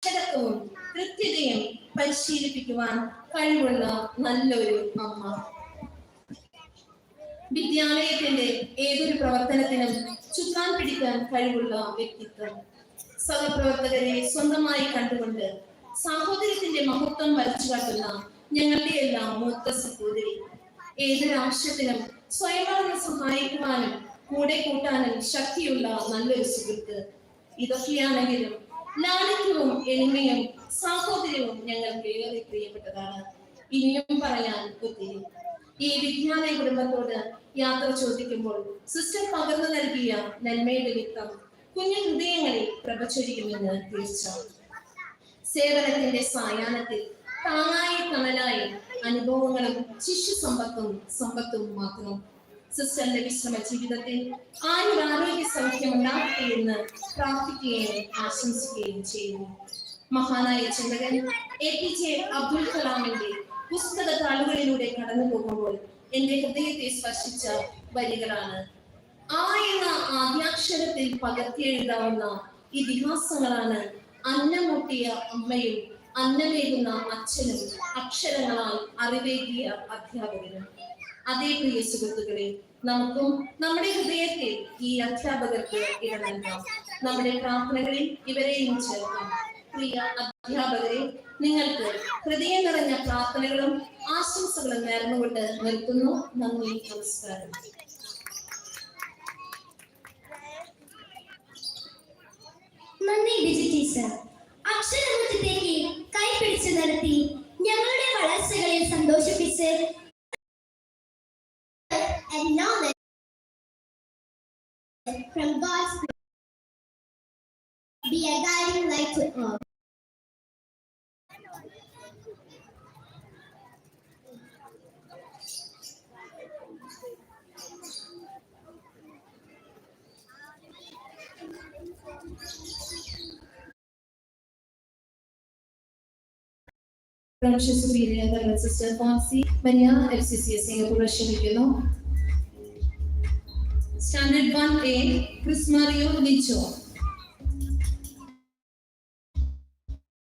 അച്ചടക്കവും കൃത്യതയും പരിശീലിപ്പിക്കുവാൻ കഴിവുള്ള നല്ലൊരു അമ്മ. വിദ്യാലയത്തിന്റെ ഏതൊരു പ്രവർത്തനത്തിനും ചുക്കാൻ പിടിക്കാൻ കഴിവുള്ള വ്യക്തിത്വം. സഹപ്രവർത്തകരെ സ്വന്തമായി കണ്ടുകൊണ്ട് സാഹോദര്യത്തിന്റെ മഹത്വം വരച്ചു കാട്ടുന്ന ഞങ്ങളുടെ എല്ലാം മൂത്ത സഹോദരി. ഏതൊരാവശ്യത്തിനും സ്വയം സഹായിക്കുവാനും കൂടെ കൂട്ടാനും ശക്തിയുള്ള നല്ലൊരു സുഹൃത്ത്. ഇതൊക്കെയാണെങ്കിലും ലാളിത്യവും എളിമയും സാഹോദര്യവും ഞങ്ങൾക്ക് ഏറെ പ്രിയപ്പെട്ടതാണ്. ഇനിയും പറയാൻ ഒത്തിരി. ഈ വിദ്യാലയ കുടുംബത്തോട് യാത്ര ചോദിക്കുമ്പോൾ സിസ്റ്റർ പകർന്നു നൽകിയ നന്മയുടെ വിത്തം കുഞ്ഞു ഹൃദയങ്ങളിൽ പ്രഭചൊരിക്കുമെന്ന് തീർച്ച. സേവനത്തിന്റെ സായാഹ്നത്തിൽ താങ്ങായി തണലായി അനുഭവങ്ങളും ശിശു സമ്പത്തും മാത്രം. സിസ്റ്ററിന്റെ വിശ്രമ ജീവിതത്തിൽ ആരോഗ്യ സൗഖ്യം ഉണ്ടാകട്ടെ എന്ന് പ്രാർത്ഥിക്കുകയും ആശംസിക്കുകയും ചെയ്യുന്നു. മഹാനായ ചിന്തകൻ APJ അബ്ദുൽ കലാമിന്റെ പുസ്തക താളുകളിലൂടെ കടന്നു പോകുമ്പോൾ എന്റെ ഹൃദയത്തെ സ്പർശിച്ച വരികളാണ്. ആ എന്ന ആദ്യാക്ഷരത്തിൽ പകർത്തിയെഴുതാവുന്ന ഇതിഹാസങ്ങളാണ് അന്നമൂട്ടിയ അമ്മയും അന്നമേകുന്ന അച്ഛനും അക്ഷരങ്ങളാൽ അറിവേകിയ അധ്യാപകനും. അതേ പ്രിയ സുഹൃത്തുക്കളെ, നമുക്കും നമ്മുടെ ഹൃദയത്തിൽ ഈ അധ്യാപകർക്ക് ഇടം നൽകാം. നമ്മുടെ പ്രാർത്ഥനകളിൽ ഇവരെയും ചേർക്കാം. പ്രിയ അധ്യാപകരെ, നിങ്ങൾക്ക് ഹൃദയം നിറഞ്ഞ പ്രാർത്ഥനകളും ആശംസകളും നേർന്നുകൊണ്ട് നിർത്തുന്നു. നന്ദി, നമസ്കാരം. നന്ദി ഡിജി ടീച്ചർ. അക്ഷരമുറ്റത്തേക്ക് കൈപിടിച്ചു നടത്തി ഞങ്ങളുടെ വളർച്ചകളെ സന്തോഷിപ്പിച്ച് from God's be a guiding light to all. Superior Sister Fonsi Maria FCCS Singapore ക്ഷണിക്കുന്നു. Standard 1A Chris Mario Nicho.